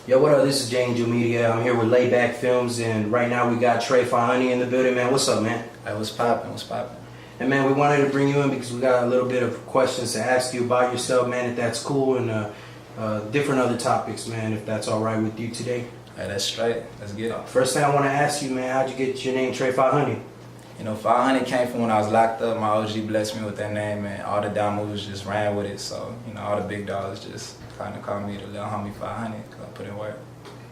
Yo, what up? This is Jayy Media. I'm here with Layback Films, and right now we got Trevion500 in the building, man. What's up, man? Hey, what's poppin'? What's poppin'? And man, we wanted to bring you in because we got a little bit of questions to ask you about yourself, man, if that's cool, and different other topics, man, if that's all right with you today. Hey, that's straight. Let's get it. First thing I want to ask you, man, how'd you get your name Trevion500? You know, 500 came from when I was locked up. My OG blessed me with that name, and all the down moves just ran with it. So, you know, all the big dogs just kind of called me the little homie 500 because I put in work.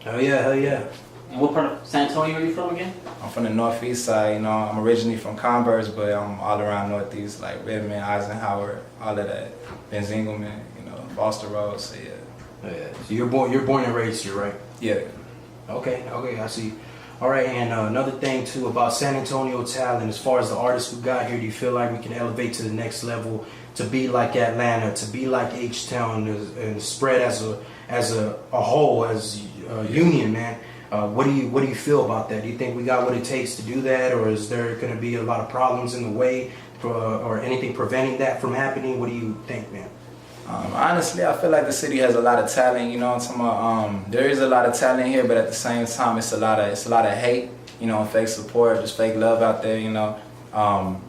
Hell yeah, hell yeah. And what part of San Antonio are you from again? I'm from the northeast side. You know, I'm originally from Converse, but I'm all around northeast, like Redmond, Eisenhower, all of that. Ben Zingelman, you know, Foster Road. So yeah. Oh, yeah. So you're born and raised here, right? Yeah. Okay, I see. All right, and another thing too about San Antonio talent, as far as the artists we got here, do you feel like we can elevate to the next level to be like Atlanta, to be like H-Town, and spread as a whole, as a union, man? What do you feel about that? Do you think we got what it takes to do that, or is there going to be a lot of problems in the way, or anything preventing that from happening? What do you think, man? Honestly, I feel like the city has a lot of talent. You know what I'm talking about? There is a lot of talent here, but at the same time, it's a lot of hate. You know, and fake support, just fake love out there. You know,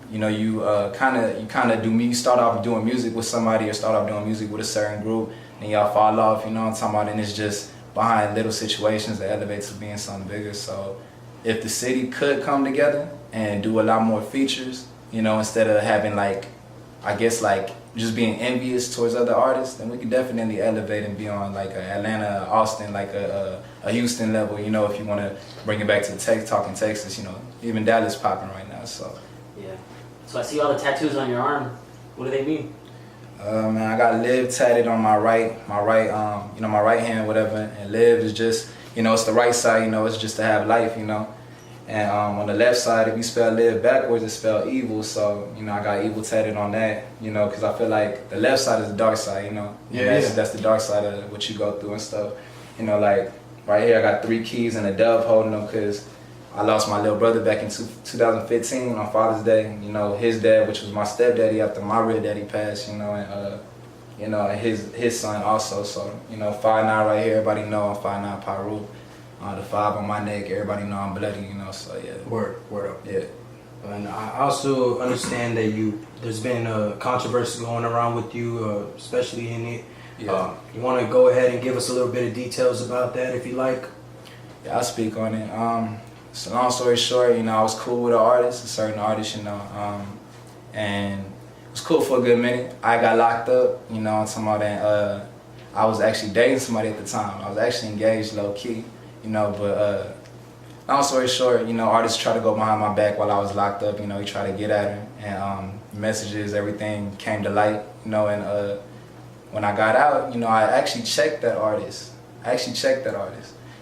you kind of do me. You start off doing music with somebody, or start off doing music with a certain group, and y'all fall off. You know what I'm talking about? And it's just behind little situations that elevate to being something bigger. So, if the city could come together and do a lot more features, you know, instead of having just being envious towards other artists, then we could definitely elevate and be on like a Atlanta, Austin, like a Houston level. You know, if you want to bring it back to talking Texas, you know, even Dallas popping right now. So yeah. So I see all the tattoos on your arm. What do they mean? Man, I got Live tatted on my right hand, whatever. And Live is just, you know, it's the right side. You know, it's just to have life. You know. And on the left side, if you spell live backwards, it's spelled evil. So, you know, I got evil tatted on that, you know, because I feel like the left side is the dark side, you know. Yeah, that's the dark side of what you go through and stuff. You know, like right here, I got 3 keys and a dove holding them because I lost my little brother back in 2015 on Father's Day. You know, his dad, which was my stepdaddy after my real daddy passed, you know, and his son also. So, you know, 5'9" right here, everybody know I'm 5'9" Paru. The 5 on my neck, everybody know I'm bloody, you know, so yeah. Word up. Yeah. And I also understand that there's been a controversy going around with you, especially in it. Yeah. You want to go ahead and give us a little bit of details about that, if you like? Yeah, I'll speak on it. So long story short, you know, I was cool with a certain artist, you know, and it was cool for a good minute. I got locked up, you know, I'm talking about that. I was actually dating somebody at the time. I was actually engaged low-key. You know, but long story short, you know, artists try to go behind my back while I was locked up. You know, he tried to get at her, and messages, everything came to light. You know, and when I got out, you know, I actually checked that artist. It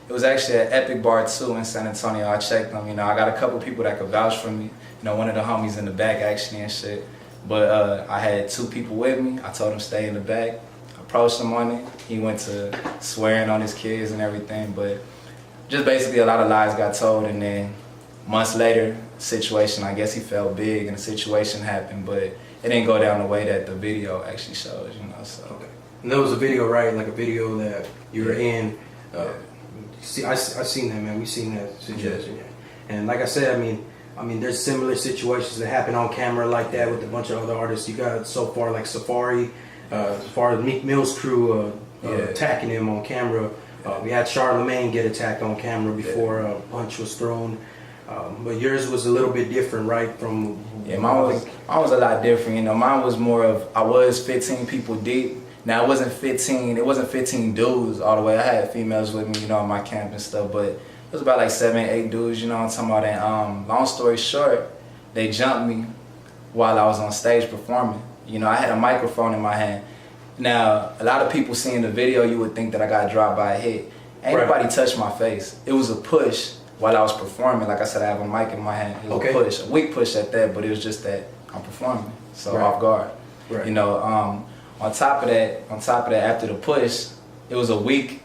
was actually at Epic Bar 2 in San Antonio. I checked them. You know, I got a couple people that could vouch for me. You know, one of the homies in the back actually and shit. But I had 2 people with me. I told him stay in the back. I approached him on it. He went to swearing on his kids and everything, but just basically a lot of lies got told, and then months later, situation, I guess he felt big and the situation happened, but it didn't go down the way that the video actually shows, you know, so. Okay. And there was a video, right? Like a video that you were in. See, I seen that, man. We seen that situation. Yeah. And like I said, I mean, there's similar situations that happen on camera like that with a bunch of other artists. You got so far like Safari, as far as Meek Mill's crew attacking him on camera. We had Charlemagne get attacked on camera before a punch was thrown, but yours was a little bit different, right? From mine was a lot different. You know, mine was more of, I was 15 people deep. Now it wasn't 15 dudes all the way. I had females with me, you know, on my camp and stuff, but it was about like 7, 8 dudes. You know what I'm talking about? And long story short, they jumped me while I was on stage performing. You know, I had a microphone in my hand. Now, a lot of people seeing the video, you would think that I got dropped by a hit. Ain't nobody touched my face. It was a push while I was performing. Like I said, I have a mic in my hand. It was a push, a weak push at that, but it was just that I'm performing, so off guard. Right. You know, on top of that, after the push, it was a weak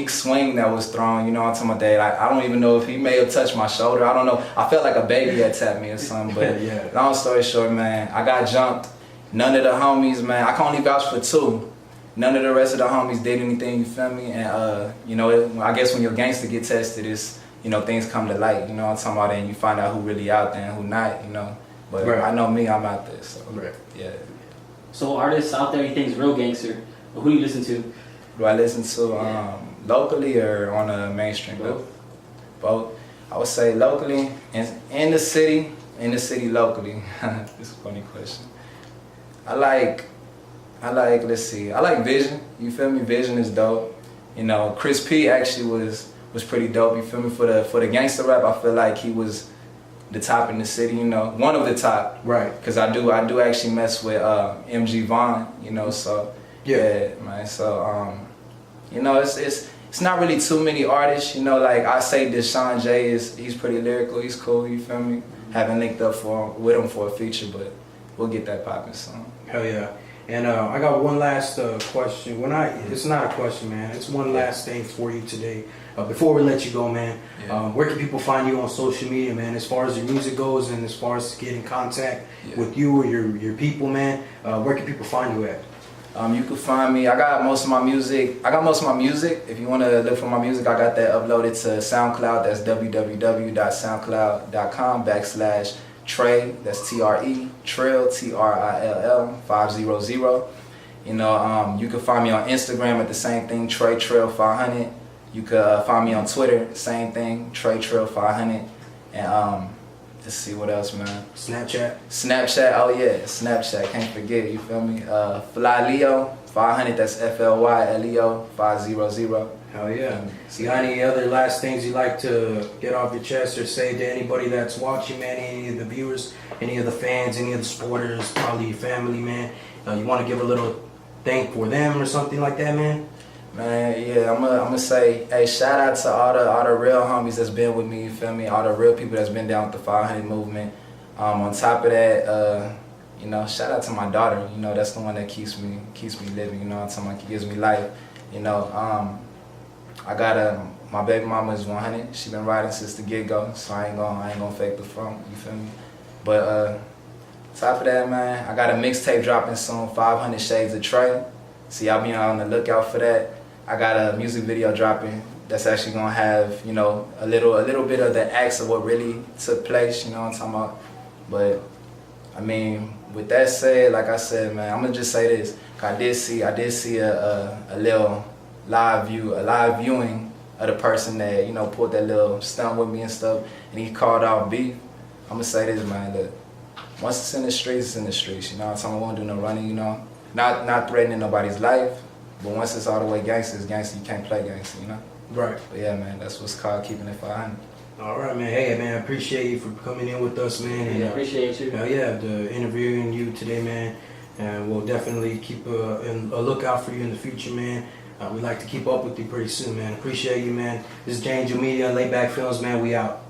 swing that was thrown. You know, I'm talking about that. I don't even know if he may have touched my shoulder. I don't know. I felt like a baby had tapped me or something. But yeah. Long story short, man, I got jumped. None of the homies, man, I can only vouch for 2. none of the rest of the homies did anything, you feel me? And, you know, I guess when your gangster get tested, it's, you know, things come to light, you know what I'm talking about, and you find out who really out there and who not, you know. But right. I know me, I'm out there, so, right. yeah. So artists out there you think is real gangster, who do you listen to? Do I listen to locally or on a mainstream? Both. I would say locally, in the city locally. This is a funny question. I like, let's see, I like Vision, you feel me? Vision is dope. You know, Chris P actually was pretty dope, you feel me? For the gangster rap, I feel like he was the top in the city, you know, one of the top. Right. Cause I do actually mess with MG Vaughn, you know, so yeah man. So you know, it's not really too many artists, you know, like I say Deshaun Jayy he's pretty lyrical, he's cool, you feel me? Haven't linked up with him for a feature, but we'll get that popping soon. Hell yeah. And I got one last question. It's not a question, man. It's one last thing for you today. Before we let you go, man, where can people find you on social media, man? As far as your music goes, and as far as getting in contact with you or your people, man, where can people find you at? You can find me. I got most of my music. If you want to look for my music, I got that uploaded to SoundCloud. That's www.soundcloud.com/Trey. That's TRE Trill TRILL 500. You know, you can find me on Instagram at the same thing, Trevion500. You can find me on Twitter, same thing, Trevion500. And let's see what else, man. Snapchat. Oh yeah, Snapchat. Can't forget. You feel me? Fly Leo 500. That's FLYLEO 500. Hell yeah. You got any other last things you'd like to get off your chest or say to anybody that's watching, man? Any of the viewers, any of the fans, any of the supporters, probably your family, man? You want to give a little thank for them or something like that, man? Man, yeah, I'm gonna say, hey, shout out to all the real homies that's been with me, you feel me? All the real people that's been down with the 500 movement. On top of that, you know, shout out to my daughter. You know, that's the one that keeps me living. You know, what I'm talking about, gives me life. You know, I got my baby mama is 100. She been riding since the get-go, so I ain't gonna fake the funk. You feel me? But top of that, man, I got a mixtape dropping soon, 500 Shades of Trey. So y'all be on the lookout for that. I got a music video dropping that's actually gonna have, you know, a little bit of the acts of what really took place, you know what I'm talking about? But I mean, with that said, like I said, man, I'm gonna just say this. I did see a little live viewing of the person that, you know, pulled that little stunt with me and stuff, and he called out beef. I'm gonna say this, man, that once it's in the streets, it's in the streets, you know what I'm talking about? I won't do no running, you know? Not threatening nobody's life, but once it's all the way gangster, it's gangster. You can't play gangster, you know? Right. But yeah, man, that's what's called keeping it 500. All right, man. Hey, man, I appreciate you for coming in with us, man. And, appreciate you. The interviewing you today, man. And we'll definitely keep a lookout for you in the future, man. We'd like to keep up with you pretty soon, man. Appreciate you, man. This is Jayy Media, Layback Films, man. We out.